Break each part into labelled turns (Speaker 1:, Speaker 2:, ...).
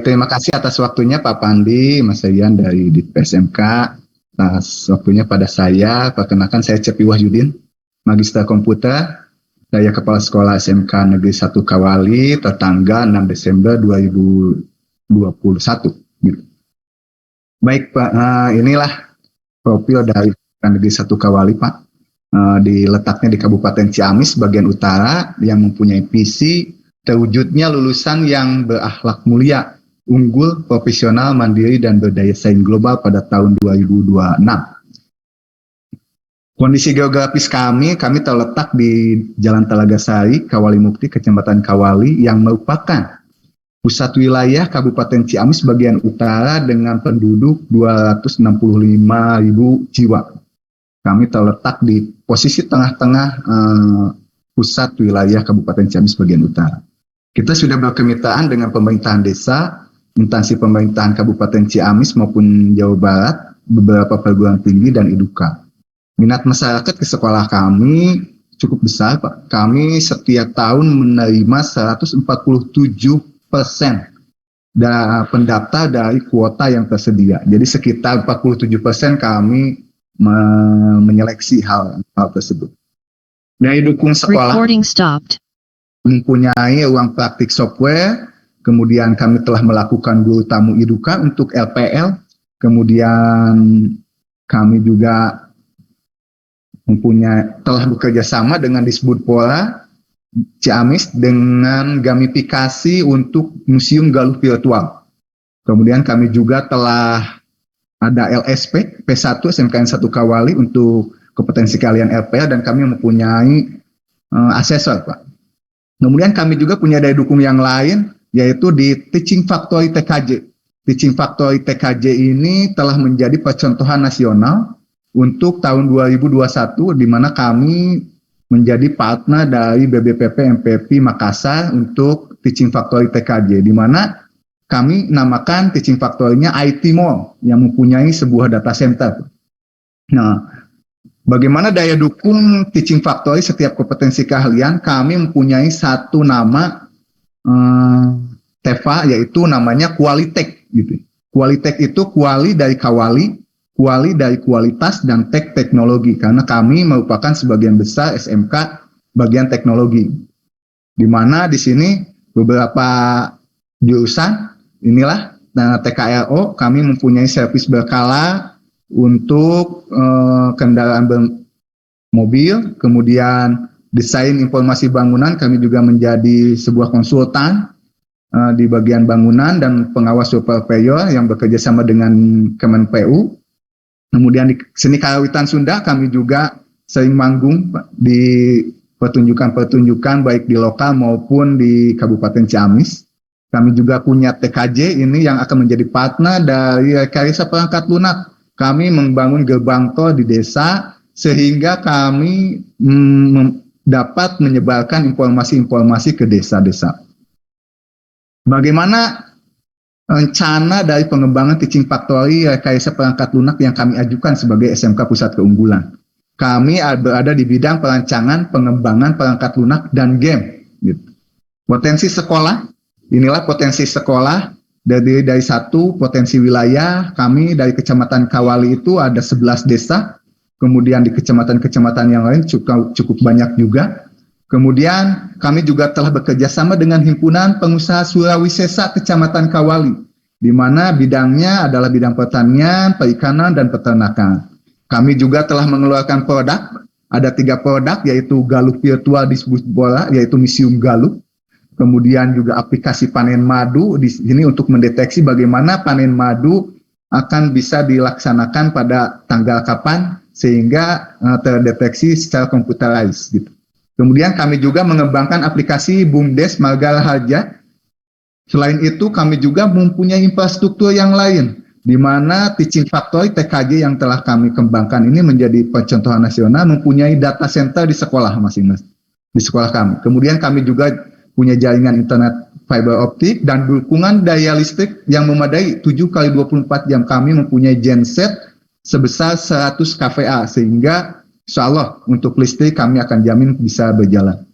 Speaker 1: Terima kasih atas waktunya Pak Pandi, Mas Rian dari DIP-SMK. Atas waktunya pada saya, perkenalkan saya Cepi Wahyudin, Magister Komputer. Saya Kepala Sekolah SMK Negeri 1 Kawali, tertanggal 6 Desember 2021. Baik Pak, inilah profil dari Negeri 1 Kawali Pak. Diletaknya di Kabupaten Ciamis, bagian utara, yang mempunyai visi terwujudnya lulusan yang berakhlak mulia, unggul, profesional, mandiri, dan berdaya saing global pada tahun 2026. Kondisi geografis kami terletak di Jalan Telaga Sari, Kawali Mukti, Kecamatan Kawali, yang merupakan pusat wilayah Kabupaten Ciamis bagian utara dengan penduduk 265.000 jiwa. Kami terletak di posisi tengah-tengah pusat wilayah Kabupaten Ciamis bagian utara. Kita sudah berkemitraan dengan pemerintahan desa, instansi pemerintahan Kabupaten Ciamis maupun Jawa Barat, beberapa perguruan tinggi, dan IDUKA. Minat masyarakat ke sekolah kami cukup besar, Pak. Kami setiap tahun menerima 147% pendaftar dari kuota yang tersedia. Jadi sekitar 47% kami menyeleksi hal tersebut. Dari dukung sekolah mempunyai ruang praktik software, kemudian kami telah melakukan guru tamu IDUKA untuk LPL, kemudian kami juga telah bekerja sama dengan Disbudpora Ciamis dengan gamifikasi untuk Museum Galuh Virtual. Kemudian kami juga telah ada LSP P1 SMKN 1 Kawali untuk kompetensi kalian LPL, dan kami mempunyai asesor, Pak. Kemudian kami juga punya daya dukung yang lain, yaitu di Teaching Factory TKJ. Teaching Factory TKJ ini telah menjadi percontohan nasional untuk tahun 2021, di mana kami menjadi partner dari BBPP MPP Makassar untuk Teaching Factory TKJ, di mana kami namakan Teaching Factory-nya IT Mall yang mempunyai sebuah data center. Nah, bagaimana daya dukung Teaching Factory setiap kompetensi keahlian? Kami mempunyai satu nama TEFA, yaitu namanya Qualitek. Gitu. Qualitek itu kuali dari Kawali, kuali dari kualitas, dan teknologi. Karena kami merupakan sebagian besar SMK bagian teknologi. Di mana di sini beberapa jurusan, inilah TKRO, kami mempunyai servis berkala untuk kendaraan mobil, kemudian desain informasi bangunan, kami juga menjadi sebuah konsultan di bagian bangunan dan pengawas surveyor yang bekerja sama dengan Kemenpu. Kemudian di seni karawitan Sunda, kami juga sering manggung di pertunjukan-pertunjukan baik di lokal maupun di Kabupaten Ciamis. Kami juga punya TKJ ini yang akan menjadi partner dari Rekayasa Perangkat Lunak. Kami membangun gerbang tol di desa sehingga kami dapat menyebarkan informasi-informasi ke desa-desa. Bagaimana rencana dari pengembangan Teaching Factory Rekayasa Perangkat Lunak yang kami ajukan sebagai SMK Pusat Keunggulan? Kami berada di bidang perancangan pengembangan perangkat lunak dan game. Gitu. Potensi sekolah. Inilah potensi sekolah dari satu potensi wilayah. Kami dari Kecamatan Kawali itu ada 11 desa, kemudian di kecamatan-kecamatan yang lain cukup banyak juga. Kemudian kami juga telah bekerja sama dengan Himpunan Pengusaha Surawisesa Kecamatan Kawali, di mana bidangnya adalah bidang pertanian, perikanan, dan peternakan. Kami juga telah mengeluarkan produk, ada 3 produk, yaitu Galuh Virtual Disbudpora, yaitu Museum Galuh. Kemudian juga aplikasi panen madu di sini untuk mendeteksi bagaimana panen madu akan bisa dilaksanakan pada tanggal kapan sehingga terdeteksi secara computerized gitu. Kemudian kami juga mengembangkan aplikasi BUMDes Marga Harja. Selain itu kami juga mempunyai infrastruktur yang lain, di mana Teaching Factory TKJ yang telah kami kembangkan ini menjadi percontohan nasional, mempunyai data center di sekolah masing-masing, di sekolah kami. Kemudian kami juga punya jaringan internet fiber optik dan dukungan daya listrik yang memadai 7x24 jam. Kami mempunyai genset sebesar 100 kVA, sehingga insya Allah untuk listrik kami akan jamin bisa berjalan.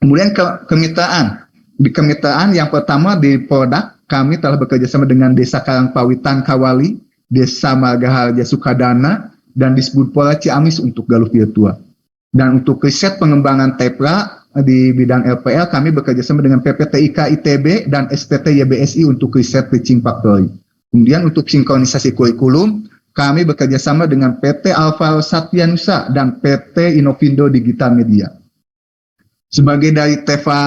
Speaker 1: Kemudian kemitraan. Di kemitraan yang pertama di produk, kami telah bekerja sama dengan Desa Karangpawitan Kawali, Desa Margaharja Sukadana, dan Disbudpora Ciamis untuk Galuh Virtua. Dan untuk riset pengembangan TEPRA di bidang LPL, kami bekerja sama dengan PPTIK ITB dan STT YBSI untuk riset teaching factory. Kemudian untuk sinkronisasi kurikulum, kami bekerja sama dengan PT Alvaro Satyanusa dan PT Inovindo Digital Media. Sebagai dari TEVA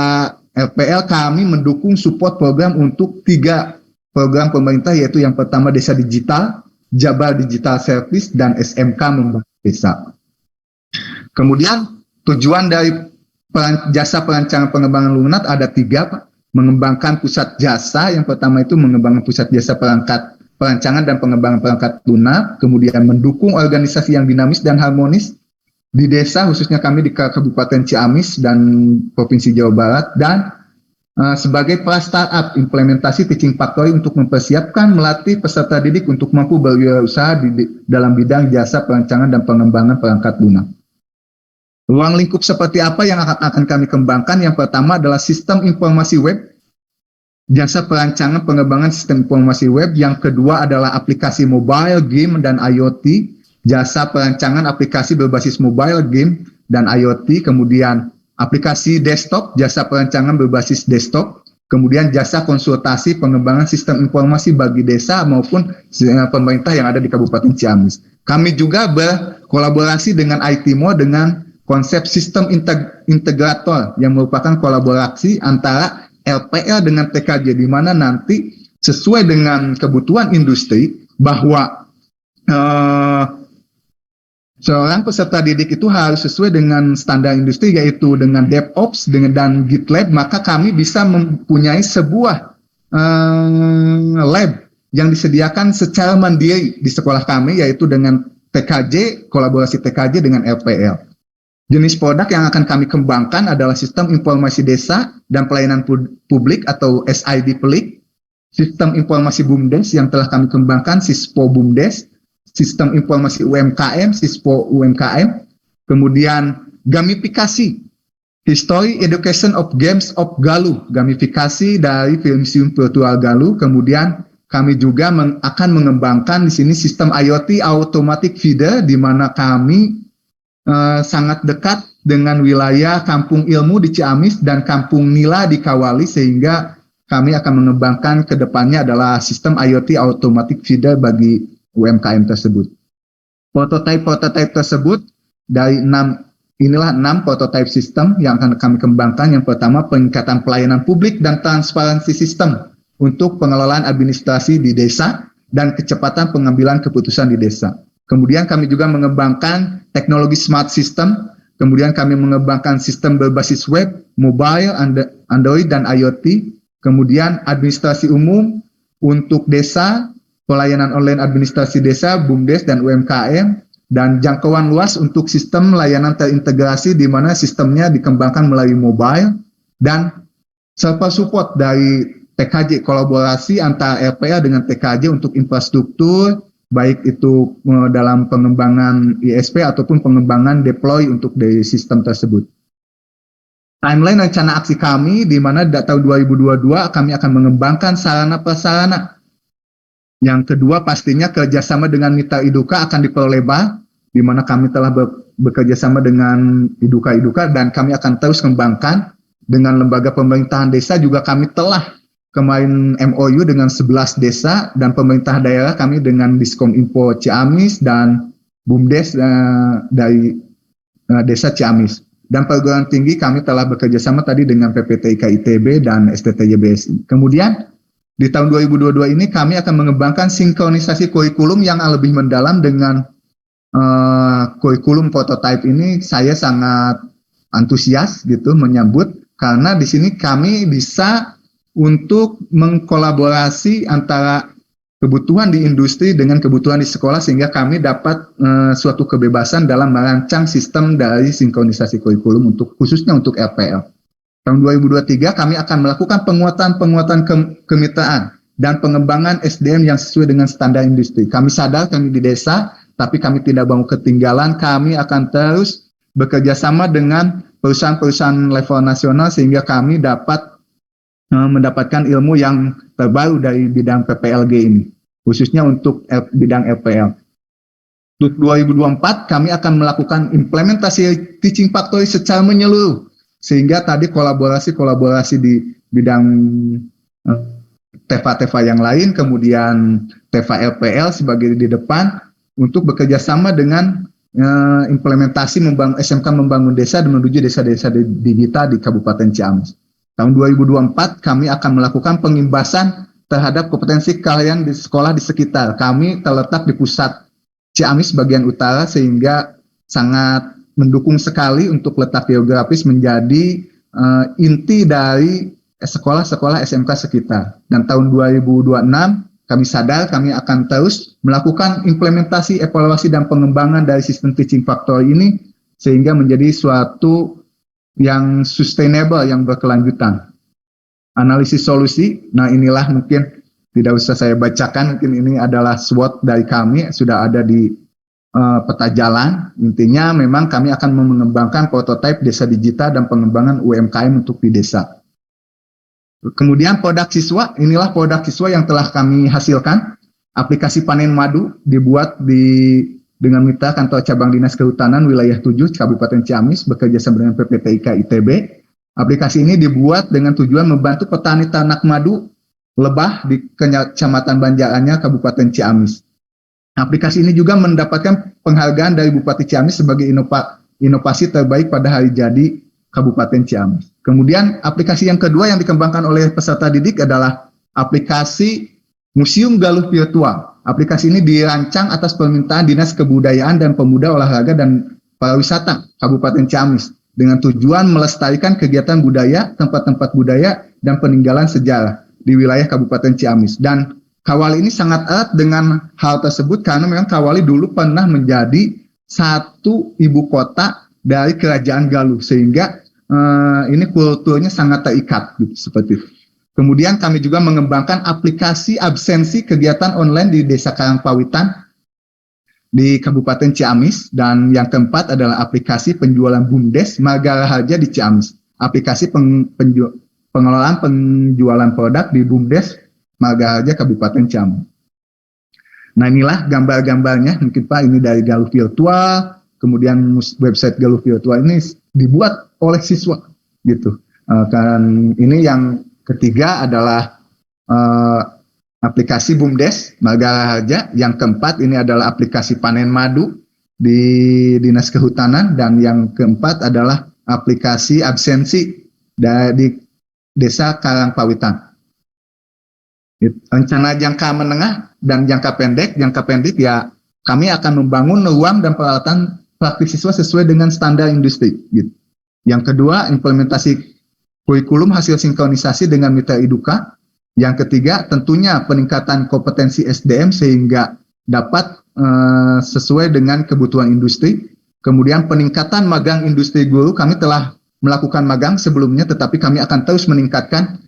Speaker 1: LPL, kami mendukung support program untuk 3 program pemerintah, yaitu yang pertama Desa Digital, Jabar Digital Service, dan SMK Membangun Desa. Kemudian tujuan dari jasa perancangan pengembangan lunak ada 3, Pak. Mengembangkan pusat jasa, yang pertama itu mengembangkan pusat jasa perancangan dan pengembangan perangkat lunak, kemudian mendukung organisasi yang dinamis dan harmonis di desa, khususnya kami di Kabupaten Ciamis dan Provinsi Jawa Barat, dan sebagai pra-startup implementasi teaching factory untuk mempersiapkan melatih peserta didik untuk mampu berwirausaha dalam bidang jasa perancangan dan pengembangan perangkat lunak. Ruang lingkup seperti apa yang akan kami kembangkan? Yang pertama adalah sistem informasi web, jasa perancangan pengembangan sistem informasi web. Yang kedua adalah aplikasi mobile, game, dan IoT, jasa perancangan aplikasi berbasis mobile, game, dan IoT. Kemudian aplikasi desktop, jasa perancangan berbasis desktop. Kemudian jasa konsultasi pengembangan sistem informasi bagi desa maupun pemerintah yang ada di Kabupaten Ciamis. Kami juga berkolaborasi dengan ITMO dengan konsep sistem integrator yang merupakan kolaborasi antara LPL dengan TKJ, di mana nanti sesuai dengan kebutuhan industri bahwa seorang peserta didik itu harus sesuai dengan standar industri, yaitu dengan DevOps dan GitLab. Maka kami bisa mempunyai sebuah lab yang disediakan secara mandiri di sekolah kami, yaitu dengan TKJ, kolaborasi TKJ dengan LPL. Jenis produk yang akan kami kembangkan adalah sistem informasi desa dan pelayanan publik atau SID Pelik, sistem informasi BUMDes yang telah kami kembangkan SISPO BUMDes, sistem informasi UMKM SISPO UMKM, kemudian gamifikasi, History Education of Games of Galuh, gamifikasi dari Filmmuseum Virtual Galuh. Kemudian kami juga akan mengembangkan di sini sistem IoT Automatic Feeder, di mana kami sangat dekat dengan wilayah Kampung Ilmu di Ciamis dan Kampung Nila di Kawali, sehingga kami akan mengembangkan ke depannya adalah sistem IoT Automatic Feeder bagi UMKM tersebut. Prototipe tersebut dari 6 prototipe sistem yang akan kami kembangkan. Yang pertama, peningkatan pelayanan publik dan transparansi sistem untuk pengelolaan administrasi di desa dan kecepatan pengambilan keputusan di desa. Kemudian kami juga mengembangkan teknologi smart system, kemudian kami mengembangkan sistem berbasis web, mobile, Android, dan IoT, kemudian administrasi umum untuk desa, pelayanan online administrasi desa, BUMDes, dan UMKM, dan jangkauan luas untuk sistem layanan terintegrasi di mana sistemnya dikembangkan melalui mobile, dan server support dari TKJ, kolaborasi antara LPL dengan TKJ untuk infrastruktur, baik itu dalam pengembangan ISP ataupun pengembangan deploy untuk dari sistem tersebut. Timeline rencana aksi kami, di mana tahun 2022 kami akan mengembangkan sarana prasarana. Yang kedua, pastinya kerjasama dengan Mitra Iduka akan diperlebar, di mana kami telah bekerjasama dengan Iduka dan kami akan terus kembangkan. Dengan lembaga pemerintahan desa juga kami telah kemarin MOU dengan 11 desa, dan pemerintah daerah kami dengan Diskominfo Ciamis dan BUMDes dari desa Ciamis. Dan perguruan tinggi kami telah bekerja sama tadi dengan PPTIK ITB dan STT YBSI. Kemudian di tahun 2022 ini kami akan mengembangkan sinkronisasi kurikulum yang lebih mendalam dengan kurikulum prototype ini. Saya sangat antusias gitu menyambut, karena di sini kami bisa untuk mengkolaborasi antara kebutuhan di industri dengan kebutuhan di sekolah, sehingga kami dapat suatu kebebasan dalam merancang sistem dari sinkronisasi kurikulum khususnya untuk LPL. Tahun 2023 kami akan melakukan penguatan kemitraan dan pengembangan SDM yang sesuai dengan standar industri. Kami sadar kami di desa, tapi kami tidak mau ketinggalan. Kami akan terus bekerja sama dengan perusahaan-perusahaan level nasional sehingga kami dapat mendapatkan ilmu yang terbaru dari bidang PPLG ini, khususnya untuk bidang LPL. Untuk 2024 kami akan melakukan implementasi teaching factory secara menyeluruh, sehingga tadi kolaborasi di bidang TEFA-TEFA yang lain, kemudian TEFA LPL sebagai di depan untuk bekerja sama dengan implementasi SMK membangun desa dan menuju desa-desa digital di Kabupaten Ciamis. Tahun 2024 kami akan melakukan pengimbasan terhadap kompetensi kalian di sekolah di sekitar. Kami terletak di pusat Ciamis bagian utara sehingga sangat mendukung sekali untuk letak geografis menjadi inti dari sekolah-sekolah SMK sekitar. Dan tahun 2026 kami sadar kami akan terus melakukan implementasi, evaluasi, dan pengembangan dari sistem teaching factory ini sehingga menjadi suatu yang sustainable, yang berkelanjutan. Analisis solusi, nah inilah mungkin tidak usah saya bacakan, mungkin ini adalah SWOT dari kami, sudah ada di peta jalan. Intinya memang kami akan mengembangkan prototipe desa digital dan pengembangan UMKM untuk di desa. Kemudian produk siswa, inilah produk siswa yang telah kami hasilkan. Aplikasi panen madu dibuat dengan mitra kantor cabang Dinas Kehutanan wilayah 7 Kabupaten Ciamis bekerja sama dengan PPTIK ITB. Aplikasi ini dibuat dengan tujuan membantu petani ternak madu lebah di Kecamatan Banjaranya Kabupaten Ciamis. Aplikasi ini juga mendapatkan penghargaan dari Bupati Ciamis sebagai inovasi terbaik pada hari jadi Kabupaten Ciamis. Kemudian aplikasi yang kedua yang dikembangkan oleh peserta didik adalah aplikasi Museum Galuh Virtual. Aplikasi ini dirancang atas permintaan Dinas Kebudayaan dan Pemuda, Olahraga, dan Pariwisata Kabupaten Ciamis dengan tujuan melestarikan kegiatan budaya, tempat-tempat budaya, dan peninggalan sejarah di wilayah Kabupaten Ciamis. Dan Kawali ini sangat erat dengan hal tersebut karena memang Kawali dulu pernah menjadi satu ibu kota dari Kerajaan Galuh, sehingga ini kulturnya sangat terikat gitu, seperti itu. Kemudian kami juga mengembangkan aplikasi absensi kegiatan online di Desa Karangpawitan di Kabupaten Ciamis. Dan yang keempat adalah aplikasi penjualan BUMDes Marga Raharja di Ciamis. Aplikasi pengelolaan penjualan produk di BUMDes Marga Raharja Kabupaten Ciamis. Nah inilah gambar-gambarnya, mungkin Pak ini dari Galuh Virtual, kemudian website Galuh Virtual ini dibuat oleh siswa gitu. Kan ini yang ketiga adalah aplikasi BUMDes Marga Raharja. Yang keempat ini adalah aplikasi panen madu di Dinas Kehutanan. Dan yang keempat adalah aplikasi absensi di Desa Karangpawitan. Rencana jangka menengah dan jangka pendek. Jangka pendek ya kami akan membangun ruang dan peralatan praktik siswa sesuai dengan standar industri. Gitu. Yang kedua, implementasi kurikulum hasil sinkronisasi dengan mitra Eduka. Yang ketiga, tentunya peningkatan kompetensi SDM sehingga dapat sesuai dengan kebutuhan industri. Kemudian peningkatan magang industri guru, kami telah melakukan magang sebelumnya, tetapi kami akan terus meningkatkan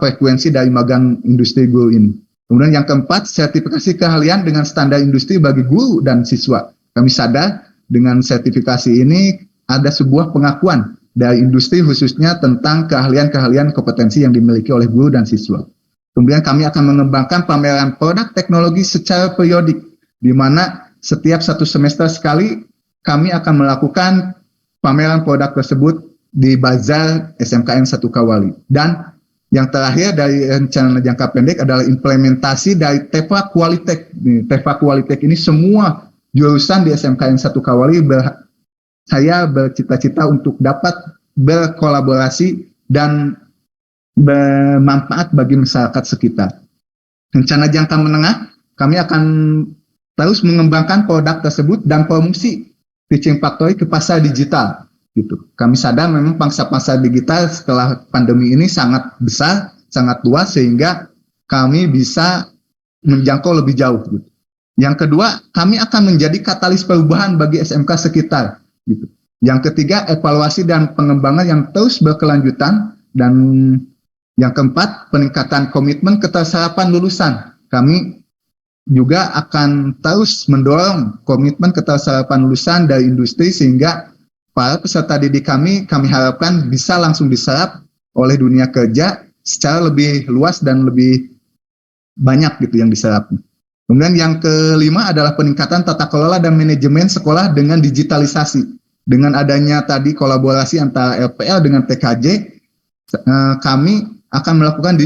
Speaker 1: frekuensi dari magang industri guru ini. Kemudian yang keempat, sertifikasi keahlian dengan standar industri bagi guru dan siswa. Kami sadar dengan sertifikasi ini ada sebuah pengakuan dari industri khususnya tentang keahlian-keahlian kompetensi yang dimiliki oleh guru dan siswa. Kemudian kami akan mengembangkan pameran produk teknologi secara periodik, di mana setiap 1 semester sekali kami akan melakukan pameran produk tersebut di Bazar SMKN 1 Kawali. Dan yang terakhir dari rencana jangka pendek adalah implementasi dari TEFA Qualitek. TEFA Qualitek ini semua jurusan di SMKN 1 Kawali saya bercita-cita untuk dapat berkolaborasi dan bermanfaat bagi masyarakat sekitar. Rencana jangka menengah, kami akan terus mengembangkan produk tersebut dan promosi teaching factory ke pasar digital. Gitu. Kami sadar memang pangsa pasar digital setelah pandemi ini sangat besar, sangat luas, sehingga kami bisa menjangkau lebih jauh. Gitu. Yang kedua, kami akan menjadi katalis perubahan bagi SMK sekitar. Gitu. Yang ketiga, evaluasi dan pengembangan yang terus berkelanjutan. Dan yang keempat, peningkatan komitmen keterserapan lulusan. Kami juga akan terus mendorong komitmen keterserapan lulusan dari industri sehingga para peserta didik kami harapkan bisa langsung diserap oleh dunia kerja secara lebih luas dan lebih banyak gitu yang diserap. Kemudian yang kelima adalah peningkatan tata kelola dan manajemen sekolah dengan digitalisasi. Dengan adanya tadi kolaborasi antara LPL dengan TKJ, kami akan melakukan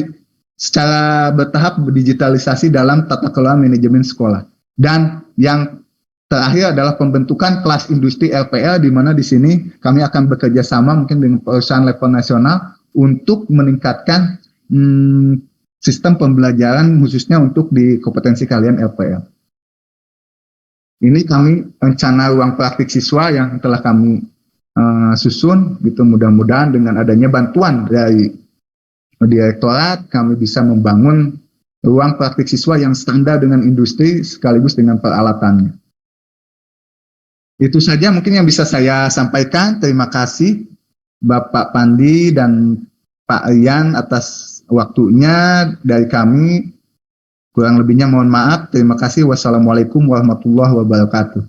Speaker 1: secara bertahap digitalisasi dalam tata kelola manajemen sekolah. Dan yang terakhir adalah pembentukan kelas industri LPL, di mana di sini kami akan bekerja sama mungkin dengan perusahaan level nasional untuk meningkatkan sistem pembelajaran khususnya untuk di kompetensi kalian LPL. Ini kami rencana ruang praktik siswa yang telah kami susun, gitu. Mudah-mudahan dengan adanya bantuan dari direktorat, kami bisa membangun ruang praktik siswa yang standar dengan industri sekaligus dengan peralatannya. Itu saja mungkin yang bisa saya sampaikan. Terima kasih Bapak Pandi dan Pak Rian atas waktunya. Dari kami, kurang lebihnya mohon maaf. Terima kasih. Wassalamualaikum warahmatullahi wabarakatuh.